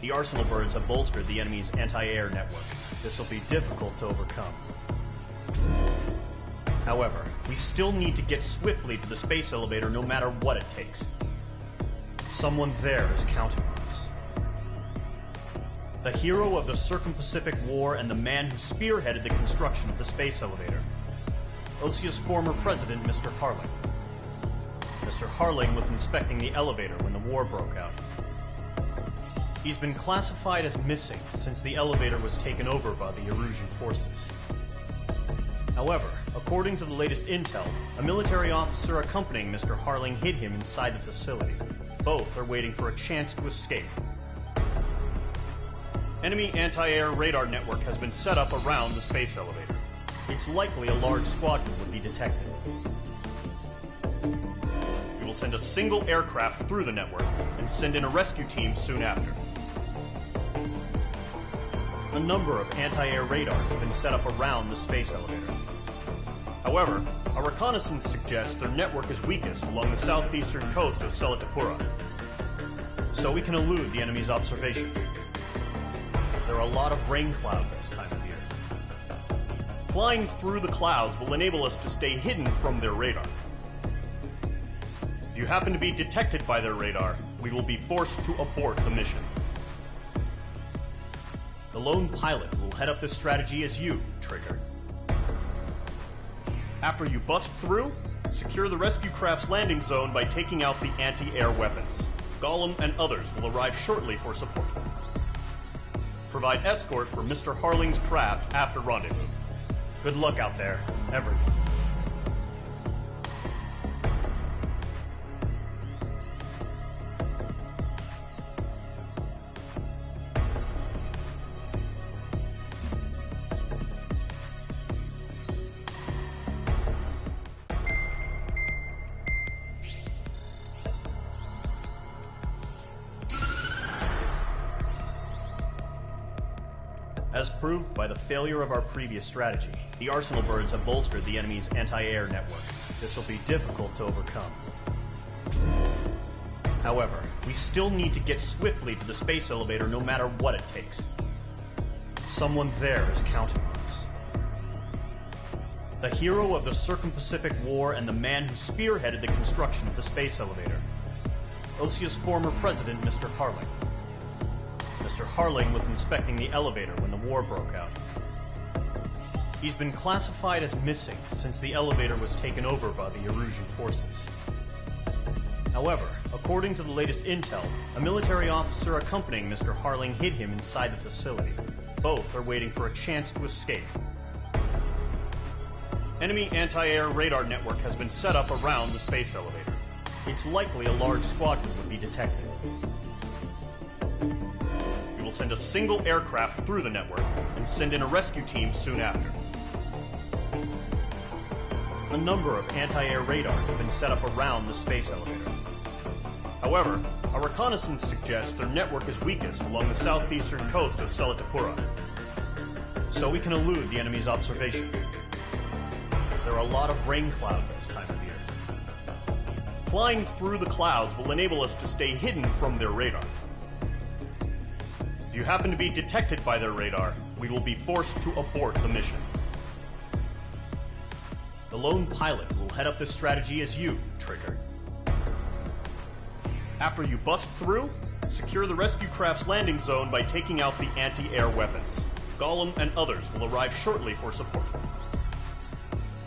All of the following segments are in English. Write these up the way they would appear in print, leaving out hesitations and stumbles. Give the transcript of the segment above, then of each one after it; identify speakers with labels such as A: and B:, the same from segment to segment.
A: the Arsenal birds have bolstered the enemy's anti-air network. This will be difficult to overcome. However, we still need to get swiftly to the space elevator no matter what it takes. Someone there is counting on us. The hero of the Circum-Pacific War and the man who spearheaded the construction of the space elevator. OSEA's former president, Mr. Harling. Mr. Harling was inspecting the elevator when the war broke out. He's been classified as missing since the elevator was taken over by the Erusian forces. However, according to the latest intel, a military officer accompanying Mr. Harling hid him inside the facility. Both are waiting for a chance to escape. Enemy anti-air radar network has been set up around the space elevator. It's likely a large squadron would be detected. We will send a single aircraft through the network and send in a rescue team soon after. A number of anti-air radars have been set up around the space elevator. However, our reconnaissance suggests their network is weakest along the southeastern coast of Selatapura, so we can elude the enemy's observation. There are a lot of rain clouds this time of year. Flying through the clouds will enable us to stay hidden from their radar. If you happen to be detected by their radar, we will be forced to abort the mission. The lone pilot will head up this strategy as you, Trigger. After you bust through, secure the rescue craft's landing zone by taking out the anti-air weapons. Gollum and others will arrive shortly for support. Provide escort for Mr. Harling's craft after rendezvous. Good luck out there, everyone. As proved by the failure of our previous strategy, the Arsenal birds have bolstered the enemy's anti-air network. This will be difficult to overcome. However, we still need to get swiftly to the space elevator no matter what it takes. Someone there is counting on us. The hero of the Circum-Pacific War and the man who spearheaded the construction of the space elevator. OSEA's former president, Mr. Harling. Mr. Harling was inspecting the elevator when the war broke out. He's been classified as missing since the elevator was taken over by the Erusian forces. However, according to the latest intel, a military officer accompanying Mr. Harling hid him inside the facility. Both are waiting for a chance to escape. Enemy anti-air radar network has been set up around the space elevator. It's likely a large squadron would be detected. We will send a single aircraft through the network and send in a rescue team soon after. A number of anti-air radars have been set up around the space elevator. However, our reconnaissance suggests their network is weakest along the southeastern coast of Selatapura, so we can elude the enemy's observation. There are a lot of rain clouds this time of year. Flying through the clouds will enable us to stay hidden from their radar. If you happen to be detected by their radar, we will be forced to abort the mission. The lone pilot will head up this strategy as you, Trigger. After you bust through, secure the rescue craft's landing zone by taking out the anti-air weapons. Gollum and others will arrive shortly for support.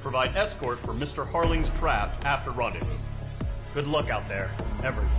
A: Provide escort for Mr. Harling's craft after rendezvous. Good luck out there, everyone.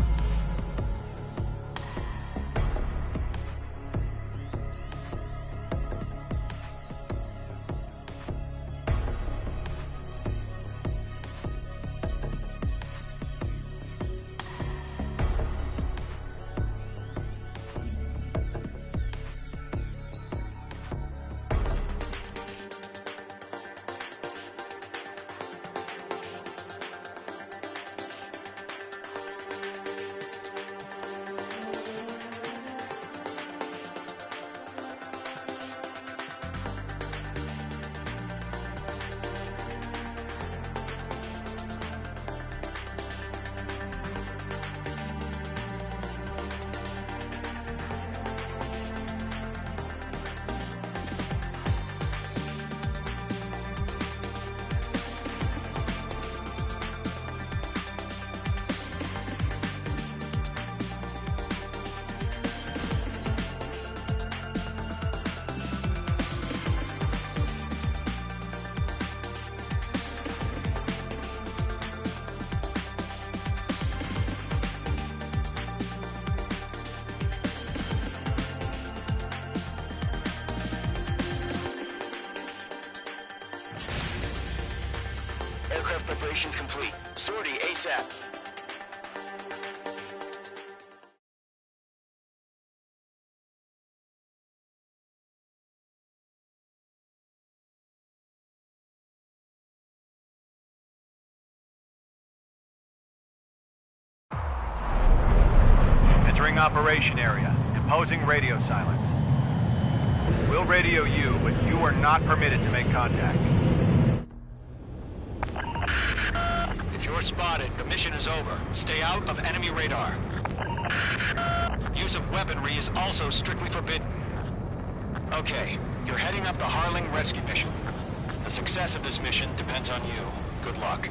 B: Takeoff preparations complete. Sortie ASAP.
C: Entering operation area. Imposing radio silence. We'll radio you, but you are not permitted to make contact.
B: If you're spotted, the mission is over. Stay out of enemy radar. Use of weaponry is also strictly forbidden. Okay, you're heading up the Harling rescue mission. The success of this mission depends on you. Good luck.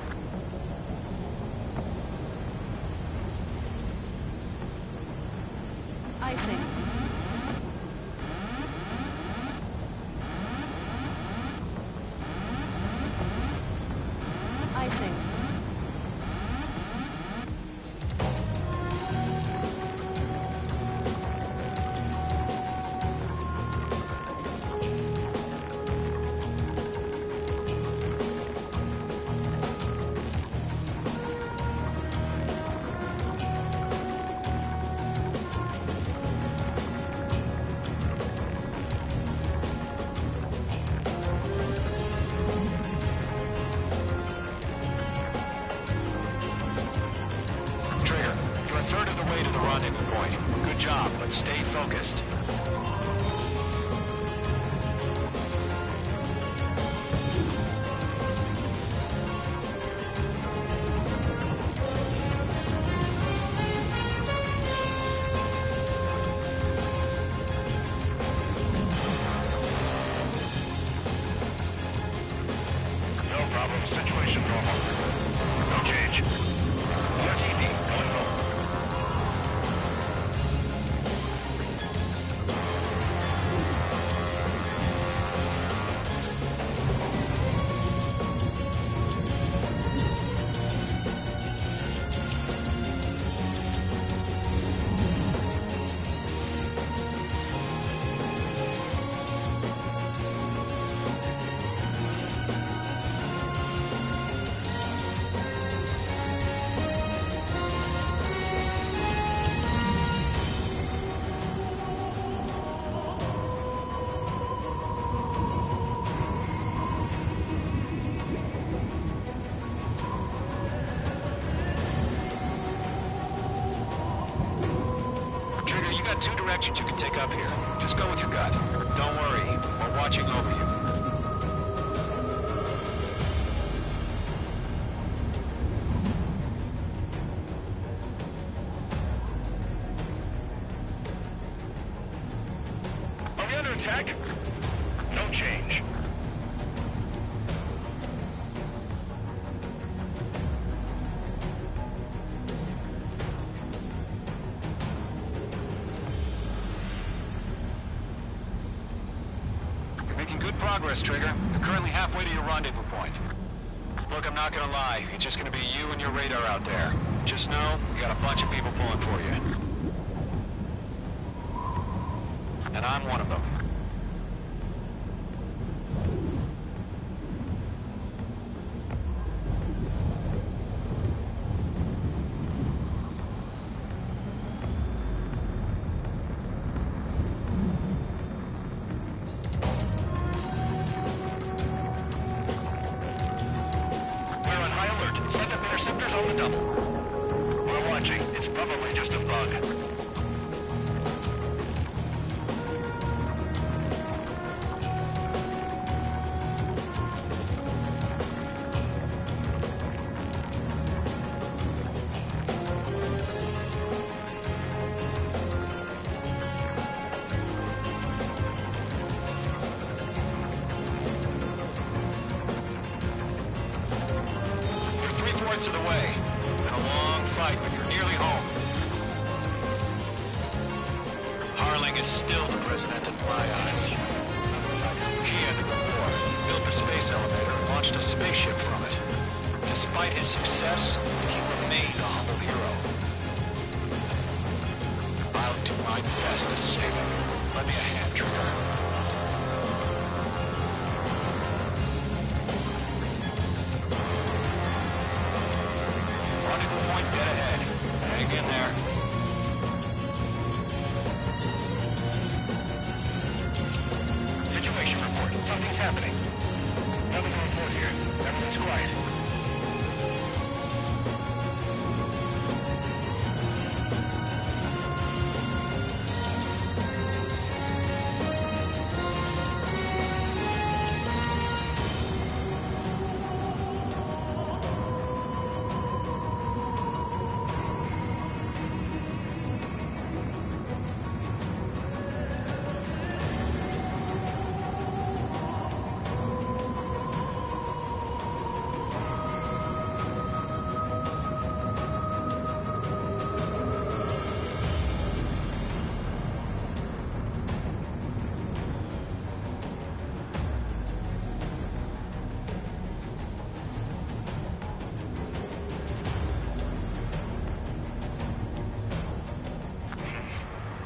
D: I think.
B: You're a third of the way to the rendezvous point. Good job, but stay focused.
E: No problem. Situation normal. No change. RTB, going home.
B: Trigger, you got two directions you can take up here. Just go with your gut. Don't worry, we're watching over you.
E: Are we under attack? No change.
B: You're making good progress, Trigger. You're currently halfway to your rendezvous point. Look, I'm not gonna lie. It's just gonna be you and your radar out there. Just know, you got a bunch of people pulling for you. And I'm one of them.
E: We're on high alert. Send up interceptors on the double. We're watching. It's probably just a bug.
B: You're three-fourths of the way. Been a long fight, but you're nearly home. Harling is still the president in my eyes. He ended the war, built the space elevator, and launched a spaceship from it. Despite his success, he remained a humble hero. I'll do my best to save him. Lend me a hand, Trigger.
E: What's happening? Nothing to report here. Everything's quiet.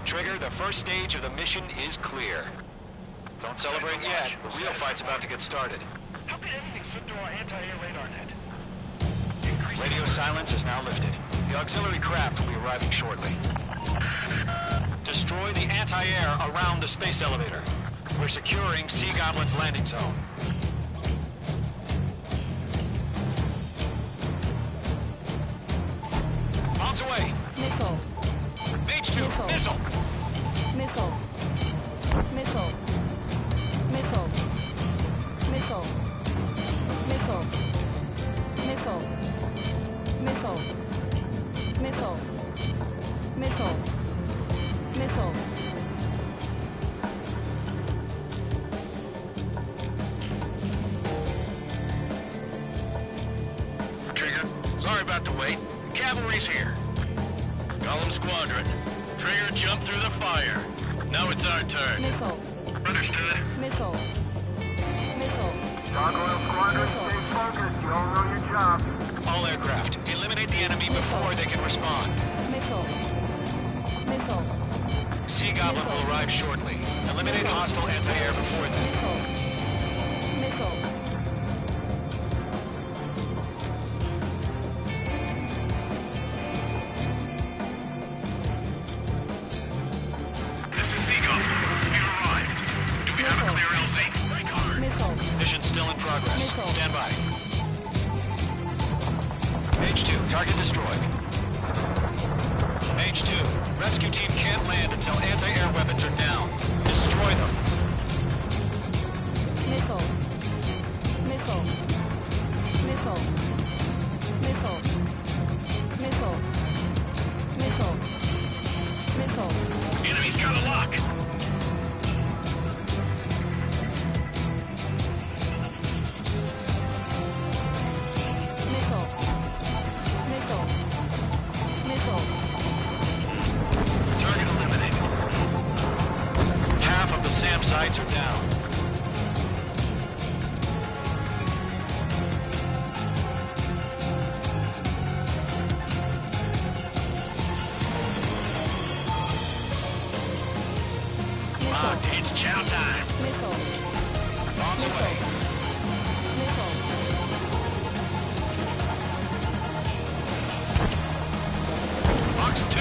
B: Trigger, the first stage of the mission is clear. Don't celebrate yet. The real fight's about to get started.
E: How could anything slip through our anti-air radar net?
B: Radio silence is now lifted. The auxiliary craft will be arriving shortly. Destroy the anti-air around the space elevator. We're securing Sea Goblin's landing zone. Bombs away!
D: Missile.
B: H2, missile!
D: Missile. Missile. Missile. Missile. Missile. Missile. Missile. Missile. Missile. Missile.
E: Trigger, sorry about the wait. Cavalry's here. Golem Squadron. Trigger jumped through the fire. Now it's our turn.
D: Missile.
E: Understood.
D: Missile. Missile.
F: Gargoyle Squadron, stay focused. You all know your job.
B: All aircraft, eliminate the enemy before they can respond.
D: Missile. Missile.
B: Sea Goblin will arrive shortly. Eliminate hostile anti-air before then.
D: Missile. Missile.
E: This is Seagull. You arrived. Do we have a clear LZ? Break hard.
D: Missile.
B: Mission still in progress.
D: Missile.
B: Stand by. H2, target destroyed. H2, rescue team can't land until anti-air weapons are down. Destroy them.
D: Missile. Missile. Missile. Missile. Missile. Missile. Missile.
E: Enemy's got a lock.
D: Missile. Missile. Missile.
E: Target eliminated.
B: Half of the SAM sites are down.
E: Locked. It's chow time.
D: Missile.
B: Bombs away.
D: Missile.
E: Box 2.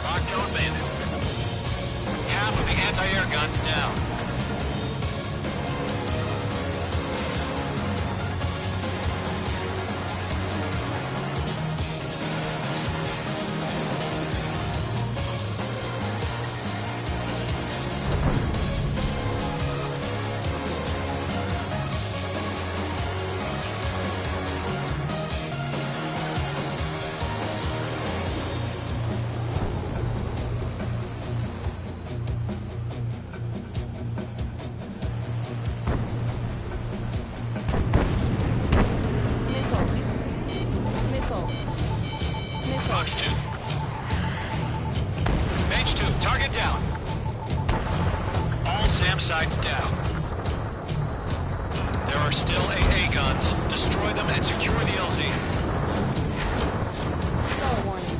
E: Lock to abandoned.
B: Half of the anti-air guns down.
E: Box 2.
B: H2, target down. All SAM sites down. There are still AA guns. Destroy them and secure the LZ.
D: Star warning.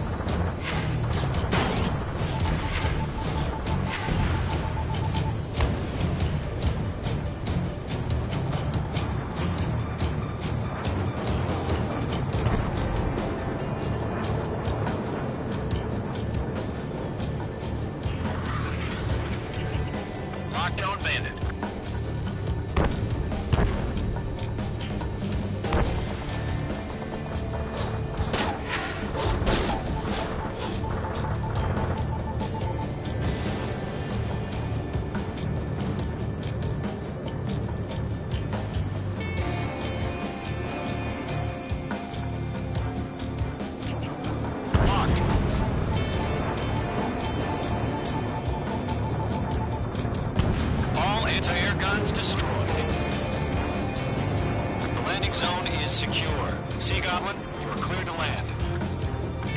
B: secure. Sea Goblin, you are cleared to land.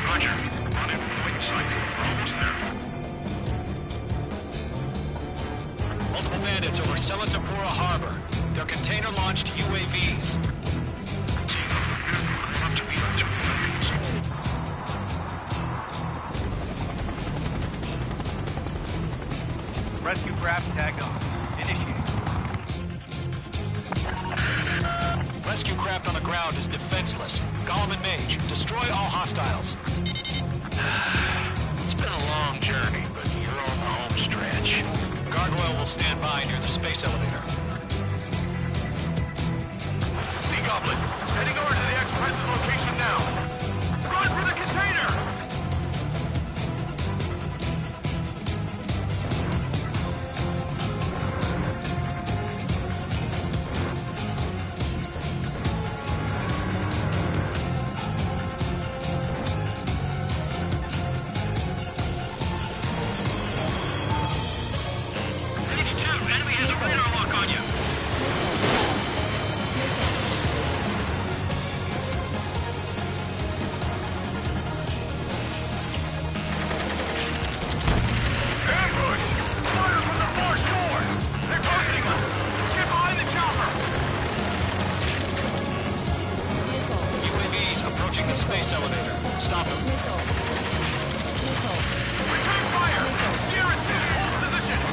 E: Roger. On in wing sight. We're almost there.
B: Multiple bandits over Selatapura Harbor. They're container-launched UAVs.
E: Up to me on 2 planes.
C: Rescue craft tagged on. Initiate.
B: Rescue craft on the ground is defenseless. Gollum and Mage, destroy all hostiles.
E: It's been a long journey, but you're on the home stretch.
B: Gargoyle will stand by near the space elevator.
E: Sea Goblin, heading over to the Express's location now. Run for the container! Enemy has a radar lock on you. Ambush! Fire from the far shore! They're targeting us! Get behind the chopper!
B: UAVs approaching the space elevator. Stop them.
E: Return fire! Steer and send hold positions!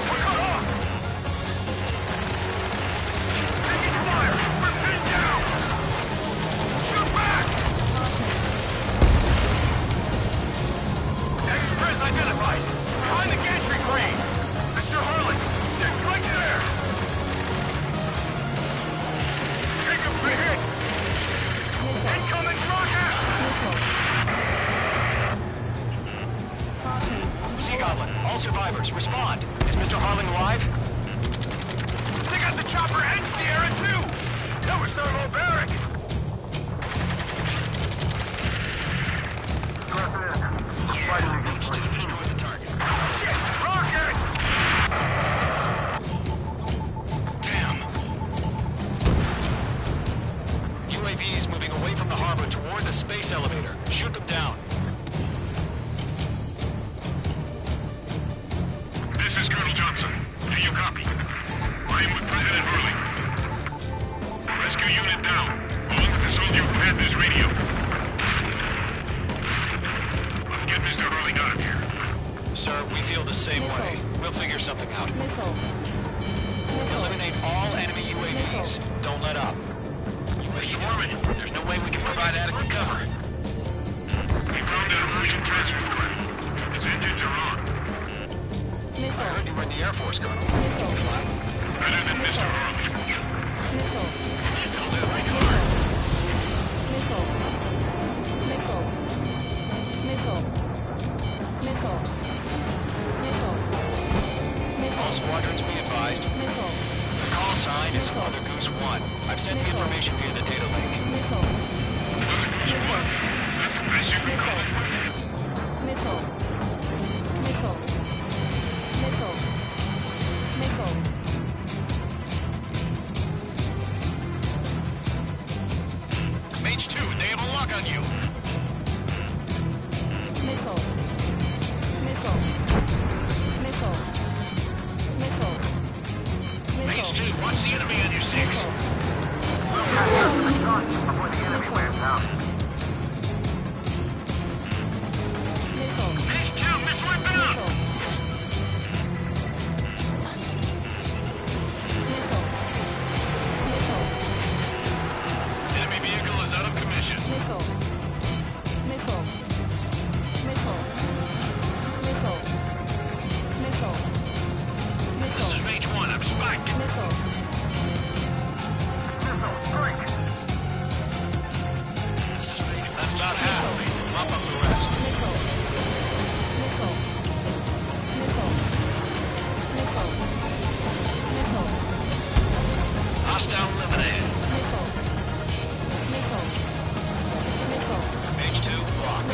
E: We're cut off! Taking fire! We're pinned down! Shoot back! Express identified! Behind the gantry crane! Mr. Harlan, stick right there! Take a free hit! Incoming rocket!
B: Sea Goblin, all survivors, respond. Is Mr. Harling alive?
E: They got the chopper and Sierra too! That was their low barrack! Destroy the target. Shit! Rocket!
B: Damn. UAVs moving away from the harbor toward the space elevator. Shoot them down.
E: This is Colonel Johnson. Do you copy? I am with President Hurley. Rescue unit down. Bond, the soldier who had this radio. Let's get Mr. Hurley out of here.
B: Sir, we feel the same way. We'll figure something out. Eliminate all enemy UAVs. Don't let up.
E: We're swarming. There's no way we can provide adequate cover. We found an immersion transfer craft. Its engines are on.
B: I heard you were in the Air Force, Colonel. Can you fly?
E: Better than Mr. Hurley. This'll do.
B: All squadrons be advised. The call sign is Mother Goose 1. I've sent the information via the data link.
E: That's the best you can call it. Mage 2, they have a lock on you. Mage 2, watch the enemy on your 6.
F: We'll catch up to the sun before the enemy wears out.
E: Mage 2, missile inbound! Enemy vehicle is out of commission. This is Mage 1, I'm spiked.
B: That's about half. Mop up the rest.
E: Hostile eliminated.
B: Mage 2, locked.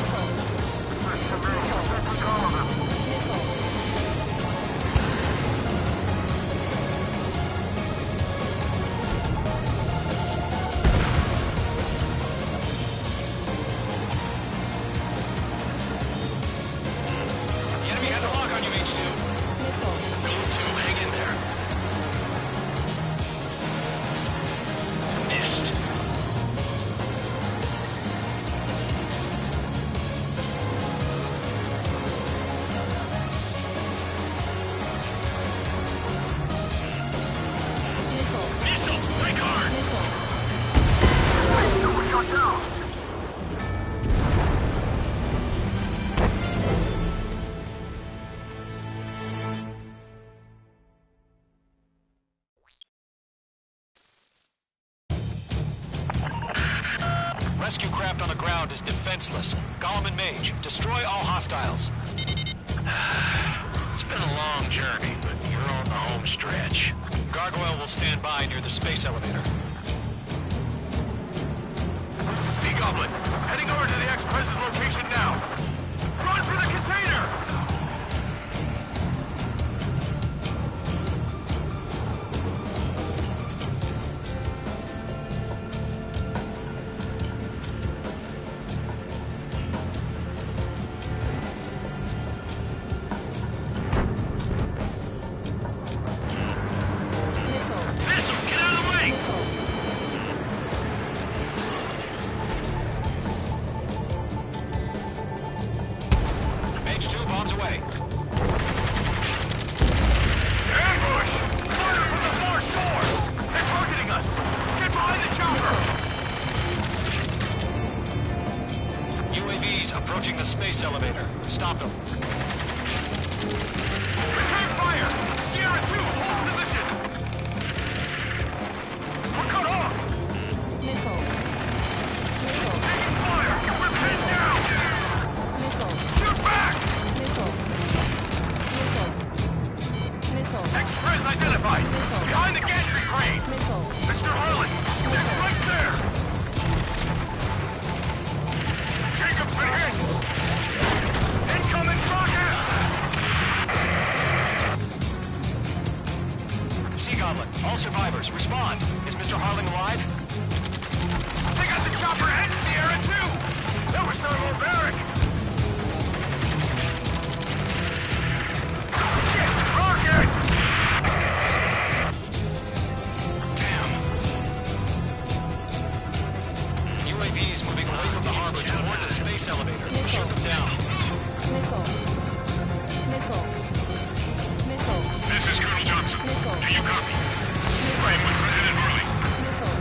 B: rescue craft on the ground is defenseless. Gollum and Mage, destroy all hostiles.
E: It's been a long journey, but you're on the home stretch.
B: Gargoyle will stand by near the space elevator.
E: Goblin, heading over to the ex-president's location now. Run for the container! Missile, get out of the way!
B: Mage 2, bombs away.
E: Ambush! Fire from the far shore! They're targeting us! Get behind the chopper!
B: UAVs approaching the space elevator. Stop them.
E: Return fire! Sierra 2, hold position! We're cut off!
D: Missile. Missile.
E: Taking fire! We're pinned down!
D: Missile.
E: Shoot back!
D: Missile. Missile. Missile.
E: Express identified!
D: Missile.
E: Behind the gantry crane!
D: Missile.
E: Mr. Harlan! It's right there! Jacob's been hit! Incoming rocket!
B: Sea Goblin, all survivors, respond. Is Mr. Harling alive?
E: They got the chopper and Sierra too! That was their little barrack! Shit! Rocket!
B: Damn. UAVs moving away from the harbor toward the space elevator. Shoot them down.
D: Missile. Missile. Missile.
E: This is Colonel Johnson.
D: Missile.
E: Do you copy? I'm with President Harley.
D: Missile.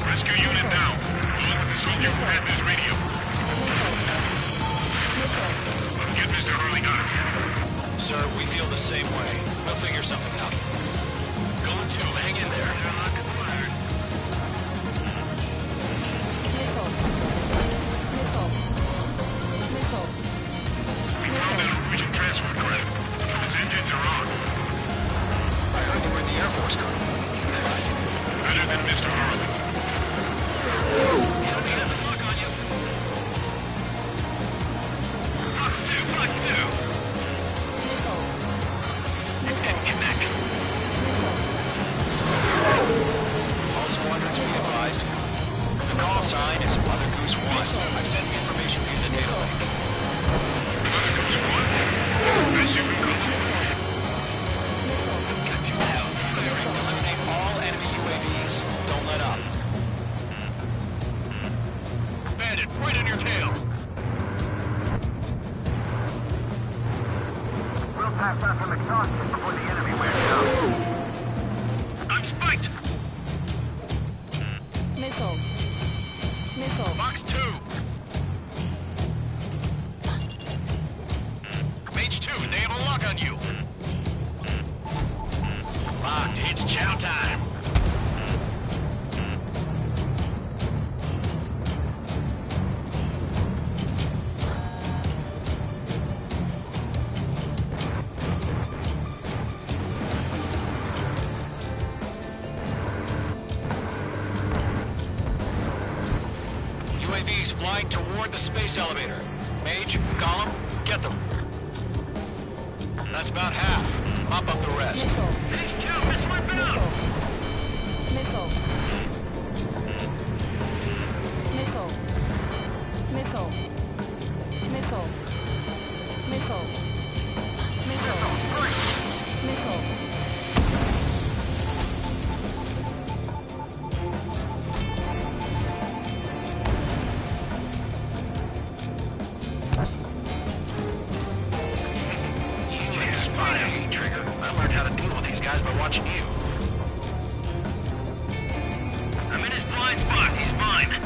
E: Rescue unit down. Along with the soldier who had this radio. Get Mr. Harley out of here.
B: Sir, we feel the same way. We'll figure something out.
E: Going to. Hang in there. They're not fired.
D: Missile. Missile. Missile.
E: We found an Norwegian transport craft. Its engines are on.
B: I heard you were in the Air Force, Colonel. Can you fly?
E: Better than Mr. Harley. Enemy has a lock on you. What do? Get back.
B: All squadrons be advised. The call sign is Mother Goose 1. I've sent the information via the data link.
E: Mother Goose 1? As you can call it. Got you down.
B: Eliminate all enemy UAVs. Don't let up.
E: Bandit, right on your tail.
F: We'll pass out some exhaustion before the enemy wears out.
E: I'm spiked.
D: Missile. Missile.
E: Box 2. Mage 2, they have a lock on you. Locked, it's chow time.
B: UAVs flying toward the space elevator. Mage, Gollum, get them. That's about half. Mop up the rest.
D: Missile.
E: Mage 2, it's my bound.
D: Missile. Missile. Missile. Missile. Missile. Missile. Missile.
E: You ain't spy on me, Trigger. I learned how to deal with these guys by watching you. I'm in his blind spot. He's mine.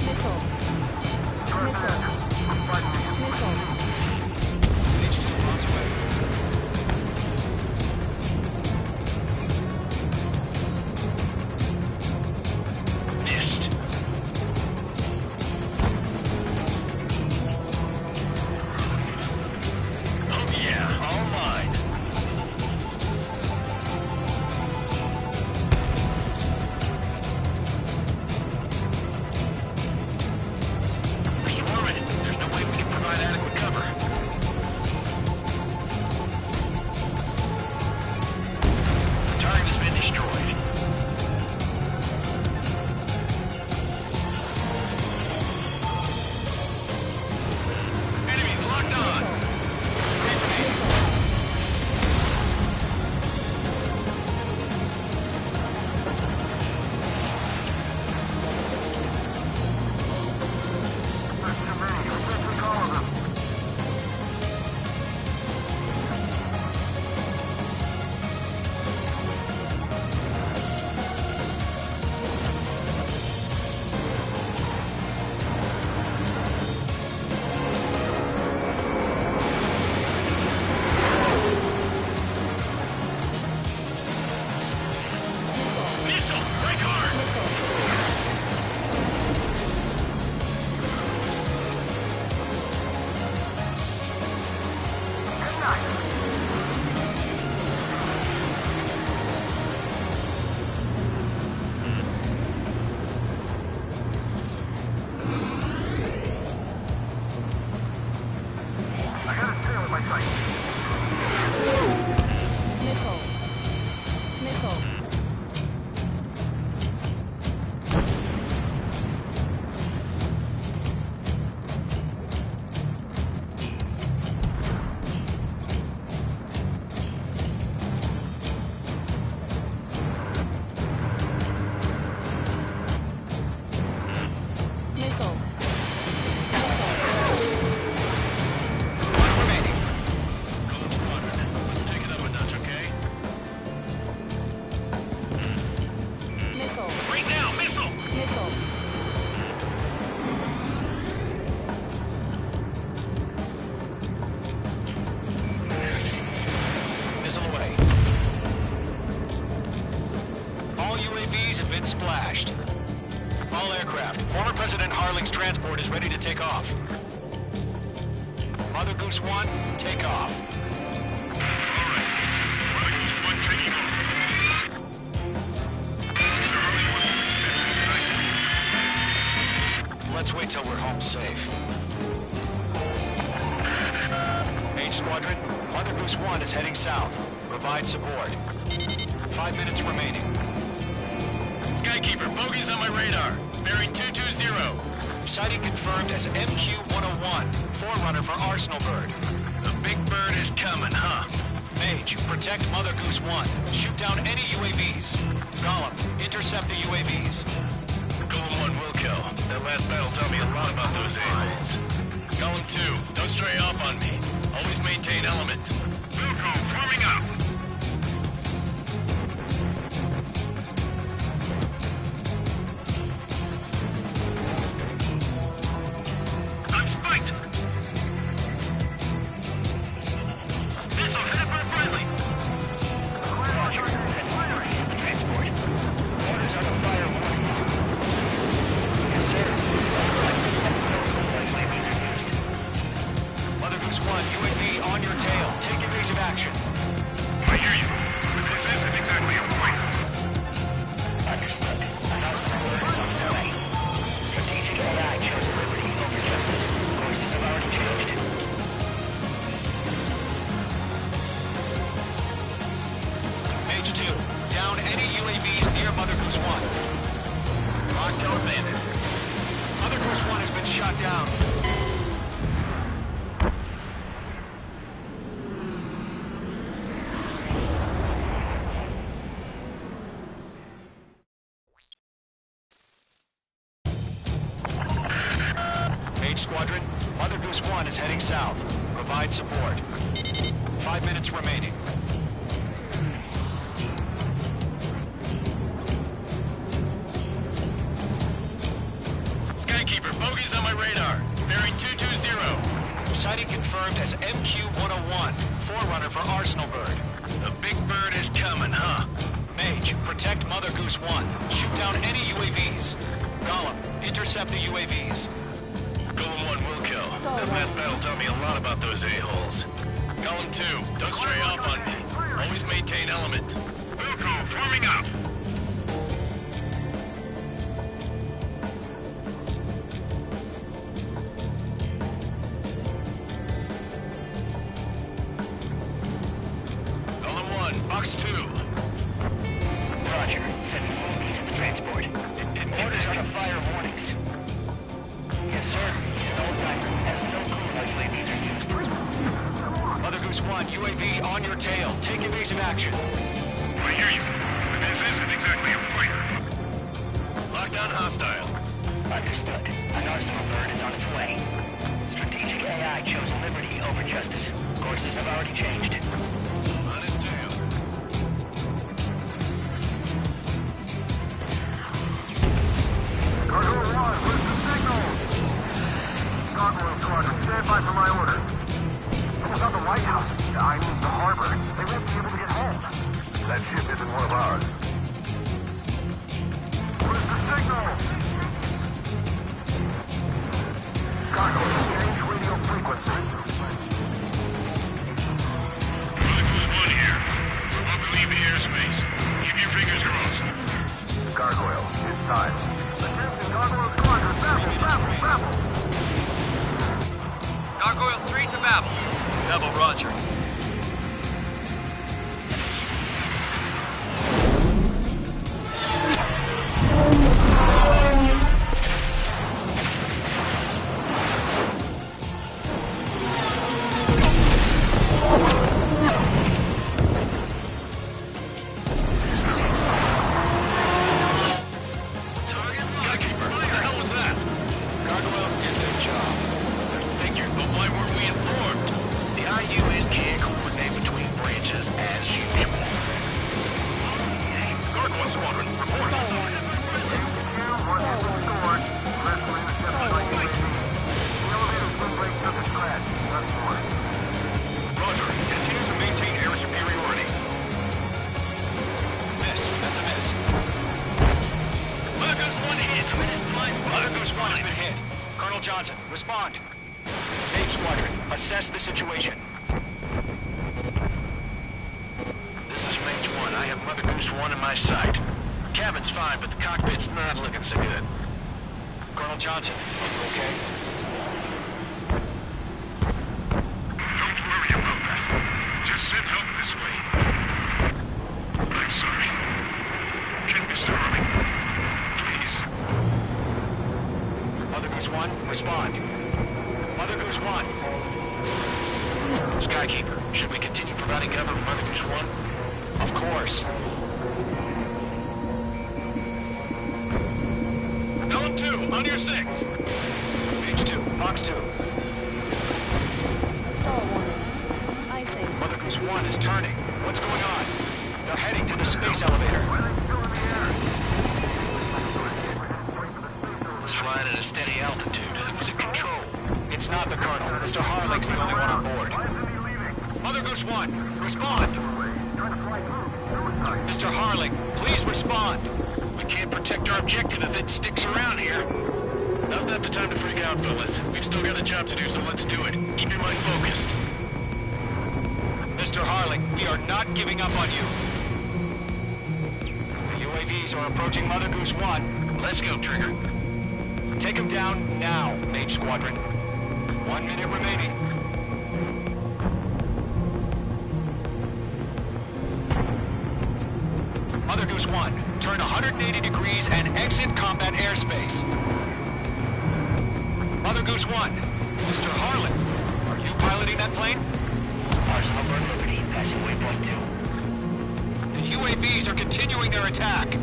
D: Missile.
B: UAVs have been splashed. All aircraft, former President Harling's transport is ready to take off. Mother Goose 1, take off. Let's wait till we're home safe. H Squadron, Mother Goose 1 is heading south. Provide support. 5 minutes remaining.
E: Skykeeper, bogeys on my radar. Bearing 220.
B: Sighting confirmed as MQ-101, forerunner for Arsenal Bird.
E: The big bird is coming, huh?
B: Mage, protect Mother Goose 1. Shoot down any UAVs. Gollum, intercept the UAVs.
E: Golem 1 will kill. That last battle taught me a lot about those a-holes. Golem 2, don't stray off on me. Always maintain element. Wilco, forming up. I'm spiked. Missile hit for friendly. Roger. Transport. Orders on a fire warning.
B: Mother Goose 1, UAV on your tail. Take evasive action.
E: I hear you. But this isn't exactly a point.
G: Understood. Announcement order is on its way. Strategic AI chose liberty over justice. Courses have already changed.
B: Mage 2, down any UAVs near Mother Goose 1.
E: Lockdown bandit.
B: Mother Goose 1 has been shot down. Mage Squadron, Mother Goose 1 is heading south. Provide support. 5 minutes remaining.
E: Skykeeper, bogeys on my radar. Bearing 220.
B: Sighting confirmed as MQ-101, forerunner for Arsenal Bird.
E: The big bird is coming, huh?
B: Mage, protect Mother Goose 1. Shoot down any UAVs. Gollum, intercept the UAVs.
E: Golem 1 will kill. That last battle taught me a lot about those a-holes. Golem 2, don't stray off on me. Always maintain element. Wilco, forming up. Golem 1, box 2.
G: Roger. Sending UAVs to the transport. Orders on a fire warnings. Yes, sir. Stone Diver has no clue how UAVs are used.
B: Mother Goose 1, UAV on your tail. Take evasive action.
E: I hear you. But this isn't exactly a fighter. Lockdown hostile.
G: Understood. An Arsenal Bird is on its way. Strategic AI chose liberty over justice. Courses have already changed.
E: On his tail.
F: Gargoyle 1, where's the signal? Gargoyle Squadron, stand by for my orders. What about the White House? I mean, the harbor. They won't be able to get home. That ship isn't one of ours. Where's the signal? Gargoyle, change radio frequency.
E: Mother Goose 1 here. We're about to leave the airspace. Keep your fingers crossed.
F: Gargoyle, inside. Attention, Gargoyle Squadron, babble.
H: Gargoyle 3 to Babel.
C: Double Roger.
B: Johnson, respond. Mage Squadron, assess the situation.
E: This is Mage 1. I have Mother Goose 1 in my sight. Cabin's fine, but the cockpit's not looking so good.
B: Colonel Johnson, are you okay?
F: Don't worry about that. Just send help this way. I'm sorry. Can Mr. Harling, please?
B: Mother Goose 1, respond. Mother Goose 1.
E: Skykeeper, should we continue providing cover for Mother Goose 1?
B: Of course.
E: Element 2, on your 6.
B: Mage 2, Fox 2.
D: Stall warning. Icing.
B: Mother Goose 1 is turning. What's going on? They're heading to the space elevator.
E: It's flying at a steady altitude. Who's in control?
B: It's not the Colonel. Mr. Harling's the only one on board. Mother Goose 1, respond. Mr. Harling, please respond.
E: We can't protect our objective if it sticks around here. Now's not the time to freak out, fellas. We've still got a job to do, so let's do it. Keep your mind focused.
B: Mr. Harling, we are not giving up on you. The UAVs are approaching Mother Goose 1.
E: Let's go, Trigger.
B: Take them down now, Mage Squadron. 1 minute remaining. Mother Goose 1, turn 180 degrees and exit combat airspace. Mother Goose 1, Mr. Harlan, are you piloting that plane?
G: Arsenal Bird Liberty, passing waypoint 2.
B: The UAVs are continuing their attack.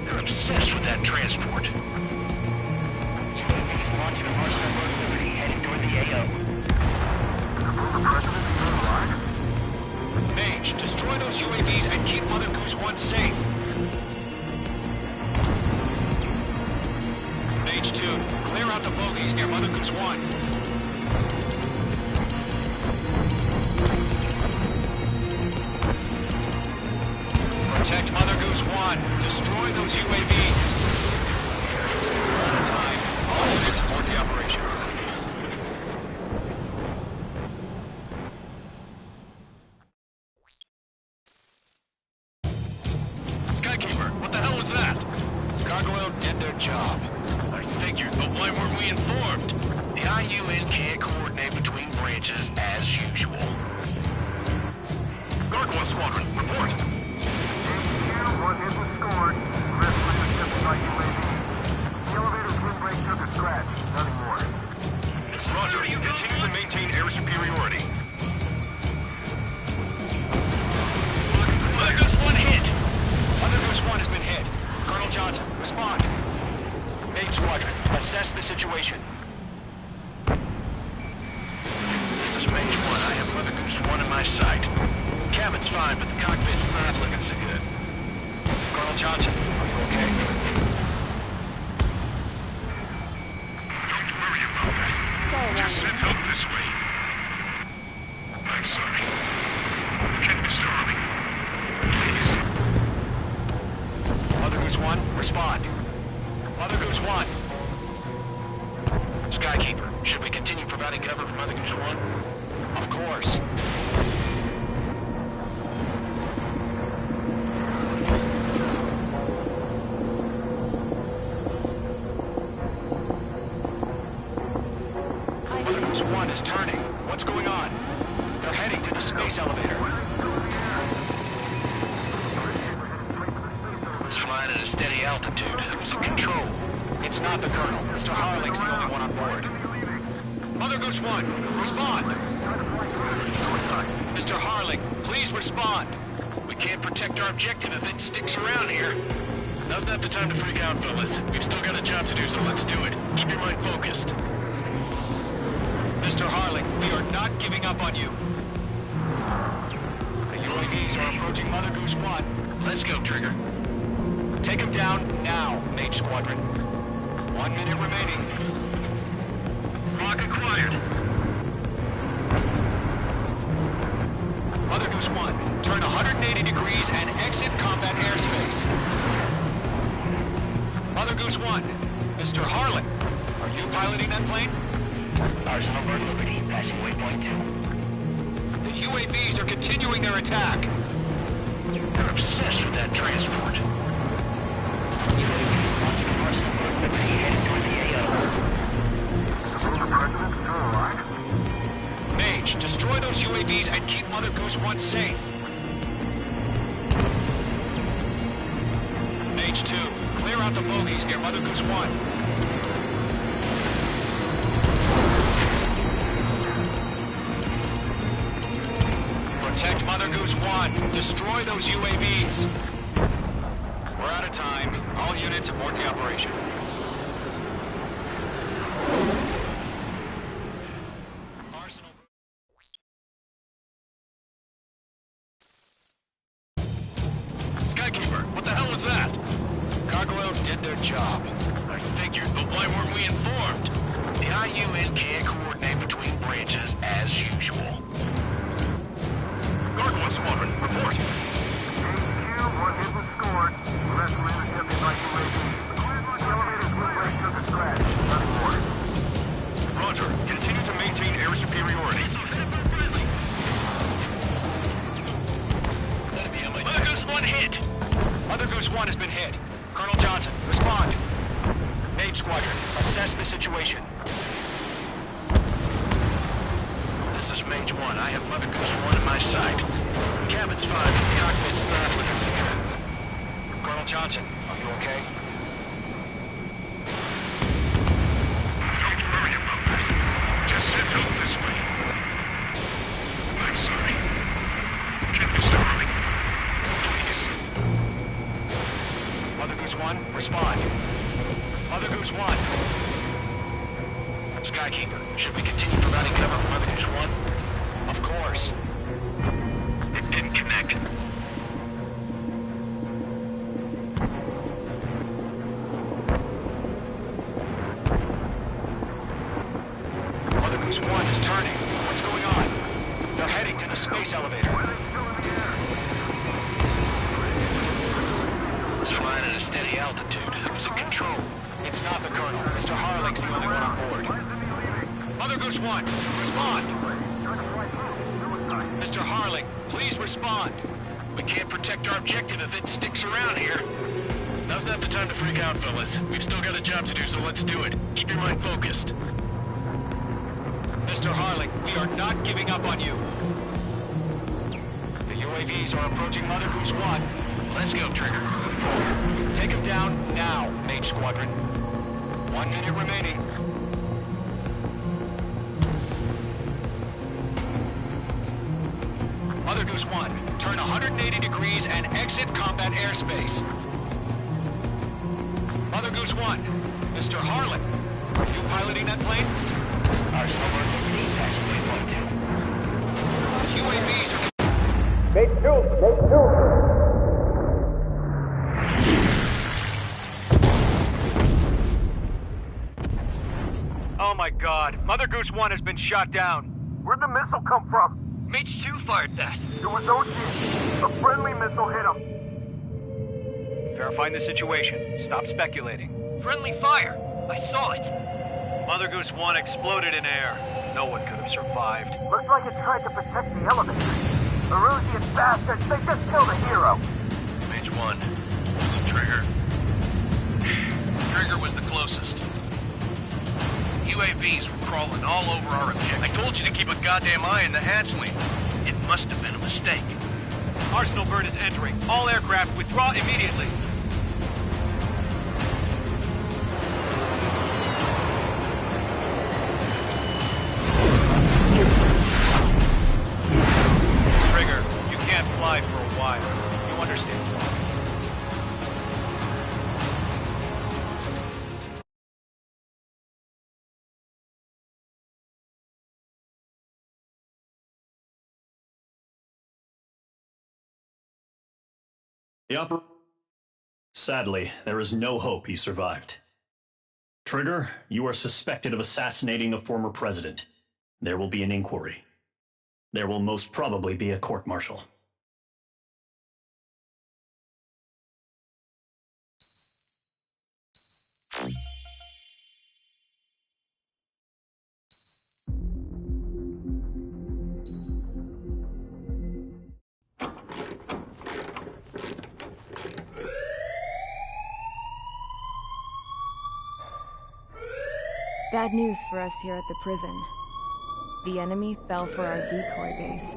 E: They're obsessed with that transport.
G: UAVs launching from Arsenal Bird Liberty, heading toward the AO.
B: Mage, destroy those UAVs and keep Mother Goose 1 safe. Mage 2, clear out the bogies near Mother Goose 1. Protect Mother Goose 1. Destroy those UAVs. All the time. All units support the operation.
E: Skykeeper, what the hell was that?
B: Gargoyle did their job.
E: I figured, but why weren't we informed? The IUN can't coordinate between branches as usual.
F: Gargoyle Squadron, report. One hit was scored. The rest were intercepted by UAV. The elevator's windbreak took a scratch. Nothing more. Roger, you continue to maintain air superiority.
E: Mother Goose 1 hit!
B: Mother Goose 1 has been hit. Colonel Johnson, respond. Mage Squadron, assess the situation.
E: This is Mage 1. I have Mother Goose 1 in my sight. Cabin's fine, but the cockpit's not looking so good.
B: Colonel Johnson, are you okay?
F: Don't worry about that.
D: Stall
F: Just
D: warning.
F: send help this way. I'm sorry. Can Mr. Harling, please?
B: Mother Goose 1, respond. Mother Goose 1.
E: Skykeeper, should we continue providing cover for Mother Goose 1?
B: Of course. Mother Goose 1 is turning. What's going on? They're heading to the space elevator.
E: It's flying at a steady altitude. Who's in control?
B: It's not the Colonel. Mr. Harling's the only one on board. Mother Goose 1, respond. Mr. Harling, please respond.
E: We can't protect our objective if it sticks around here. Now's not the time to freak out, fellas. We've still got a job to do, so let's do it. Keep your mind focused.
B: Mr. Harling, we are not giving up on you. The UAVs are approaching Mother Goose 1.
E: Let's go, Trigger.
B: Take them down now, Mage Squadron. 1 minute remaining.
F: Lock acquired.
B: Mother Goose 1, turn 180 degrees and exit combat airspace. Mother Goose 1, Mr. Harlan, are You piloting that plane?
G: Arsenal Bird Liberty, passing waypoint 2.
B: The UAVs are continuing their attack.
E: They're obsessed with that transport.
G: UAV spawns from Arsenal Bird Liberty headed toward the AO.
F: The president's still alive?
B: Mage, destroy those UAVs and keep Mother Goose 1 safe. Mage 2, clear out the bogies near Mother Goose 1. Protect Mother Goose 1. Destroy those UAVs. We're out of time. All units abort the operation. Arsenal.
E: Skykeeper, what the hell was that?
B: Gargoyle did their job.
E: I figured, but why weren't we informed? The IUN can't coordinate between branches as usual. Gargoyle Squadron, report.
F: AQ, one hit was scored. The rest were intercepted by UAV. The elevators were right to the scratch. Nothing more.
E: Roger, continue to maintain air superiority. Mother Goose 1 hit!
B: Mother Goose 1 has been hit. Colonel Johnson, respond. Mage Squadron, assess the situation.
E: This is Mage 1. I have Mother Goose 1 in my sight. Cabin's fine, but the cockpit's not looking so good.
B: Colonel Johnson, are you okay?
E: Don't worry about that. Just send help this way. I'm sorry. Can we start running? Please.
B: Mother Goose 1, respond. Mother Goose 1.
E: Skykeeper, should we continue providing cover for Mother Goose 1?
B: Of course.
E: It didn't connect.
B: Mother Goose 1 is turning. What's going on? They're heading to the space elevator.
E: It's flying at a steady altitude. Who's in control?
B: It's not the Colonel. Mr. Harling's the only one on board. Mother Goose 1, respond. Mr. Harling, please respond.
E: We can't protect our objective if it sticks around here. Now's not the time to freak out, fellas. We've still got a job to do, so let's do it. Keep your mind focused.
B: Mr. Harling, we are not giving up on you. The UAVs are approaching Mother Goose 1.
E: Let's go, Trigger.
B: Take him down now, Mage Squadron. 1 minute remaining. Mother Goose 1, turn 180 degrees and exit combat airspace. Mother Goose 1, Mr. Harlan, are you piloting that plane?
G: Arsenal Bird Liberty, passing waypoint 2.
B: UAVs are...
C: Oh my god, Mother Goose 1 has been shot down.
F: Where'd the missile come from?
B: Mage 2 fired that.
F: It was OG. A friendly missile hit him.
C: Verifying the situation. Stop speculating.
B: Friendly fire. I saw it.
C: Mother Goose 1 exploded in air. No one could have survived.
F: Looks like it tried to protect the elevator. Erusian bastards, they just killed a hero.
E: Mage 1. Was it Trigger? Trigger was the closest. UAVs were crawling all over our objective. I told you to keep a goddamn eye on the hatchling. It must have been a mistake.
C: Arsenal Bird is entering. All aircraft withdraw immediately. Trigger, you can't fly for a while. You understand?
A: Sadly, there is no hope he survived. Trigger, you are suspected of assassinating the former president. There will be an inquiry. There will most probably be a court-martial.
H: Bad news for us here at the prison. The enemy fell for our decoy base.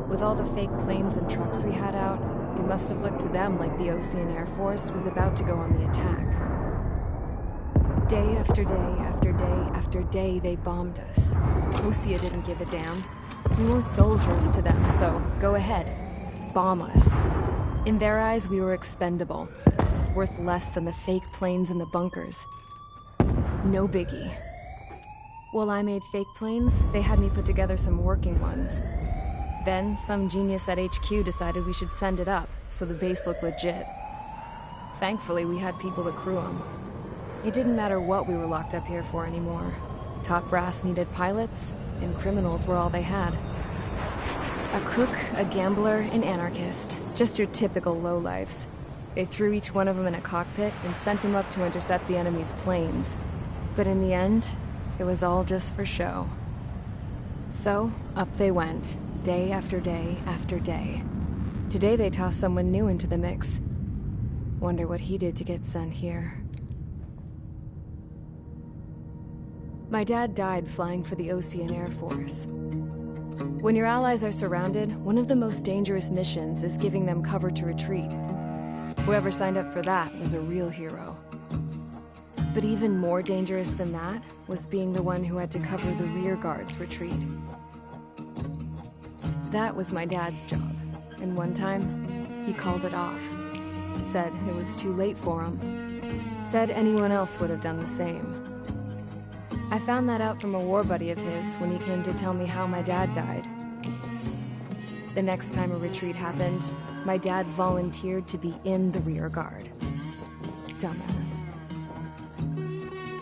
H: With all the fake planes and trucks we had out, it must have looked to them like the Ocean Air Force was about to go on the attack. Day after day after day after day, they bombed us. Osea didn't give a damn. We weren't soldiers to them, so go ahead. Bomb us. In their eyes, we were expendable. Worth less than the fake planes in the bunkers. No biggie. While I made fake planes, they had me put together some working ones. Then, some genius at HQ decided we should send it up, so the base looked legit. Thankfully, we had people to crew them. It didn't matter what we were locked up here for anymore. Top brass needed pilots, and criminals were all they had. A crook, a gambler, an anarchist. Just your typical lowlifes. They threw each one of them in a cockpit and sent them up to intercept the enemy's planes. But in the end, it was all just for show. So, up they went, day after day after day. Today they tossed someone new into the mix. Wonder what he did to get sent here. My dad died flying for the Ocean Air Force. When your allies are surrounded, one of the most dangerous missions is giving them cover to retreat. Whoever signed up for that was a real hero. But even more dangerous than that was being the one who had to cover the rear guard's retreat. That was my dad's job, and one time, he called it off. Said it was too late for him. Said anyone else would have done the same. I found that out from a war buddy of his when he came to tell me how my dad died. The next time a retreat happened, my dad volunteered to be in the rear guard. Dumbass.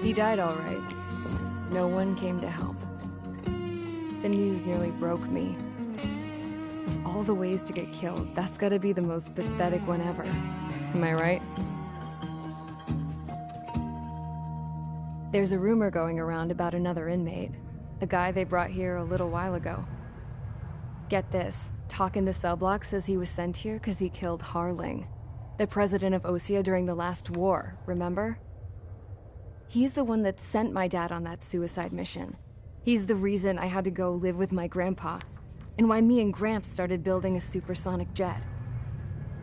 H: He died all right. No one came to help. The news nearly broke me. Of all the ways to get killed, that's gotta be the most pathetic one ever. Am I right? There's a rumor going around about another inmate. A guy they brought here a little while ago. Get this, talk in the cell block says he was sent here because he killed Harling, the president of Osea during the last war, remember? He's the one that sent my dad on that suicide mission. He's the reason I had to go live with my grandpa, and why me and Gramps started building a supersonic jet.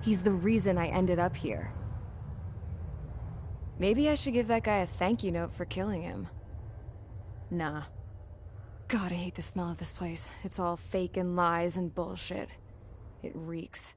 H: He's the reason I ended up here. Maybe I should give that guy a thank you note for killing him. Nah. God, I hate the smell of this place. It's all fake and lies and bullshit. It reeks.